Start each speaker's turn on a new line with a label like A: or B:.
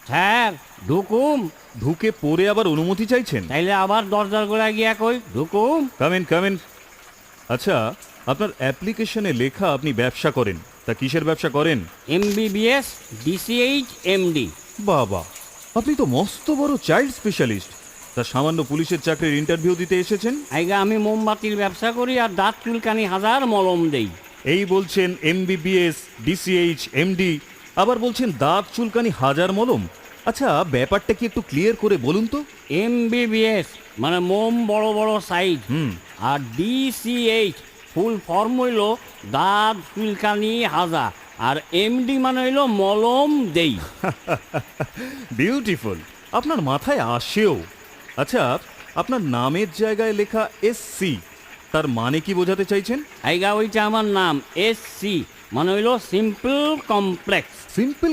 A: Sir ঢুকুম।
B: ঢুকে পরে আবার অনুমতি চাইছেন?
A: তাইলে আবার দরজার গোড়ায় গিয়া কই ঢুকুম।
B: কামেন। আচ্ছা, আপনার অ্যাপ্লিকেশনে লেখা আপনি ব্যবসা করেন, তা কিসের ব্যবসা করেন?
A: MBBS DCH MD।
B: বাবা, আপনি তো মস্ত বড় চাইল্ড স্পেশালিস্ট। তা সামান্য পুলিশের চাকরির ইন্টারভিউ দিতে এসেছেন?
A: আইগা আমি মোমবাতির ব্যবসা করি আর দাঁত চুলকানি হাজার মলম দেই।
B: এই বলছেন MBBS DCH MD, আবার বলছেন দাঁত চুলকানি হাজার মলম। আচ্ছা, ব্যাপারটা কি একটু ক্লিয়ার করে বলুন তো।
A: MBBS মানে মোম বড় বড় সাইজ, আর DCH ফুল ফর্ম হইল দাঁত চুলকানি হাজা, আর MD মানে হইল মলম দেই।
B: বিউটিফুল, আপনার মাথায় আসেও। আচ্ছা, আপনার নামের জায়গায় লেখা SC, তার মানে কি বোঝাতে চাইছেন?
A: আইগা ওইটা আমার নাম SC মানে হইল সিম্পল কমপ্লেক্স।
B: সিম্পল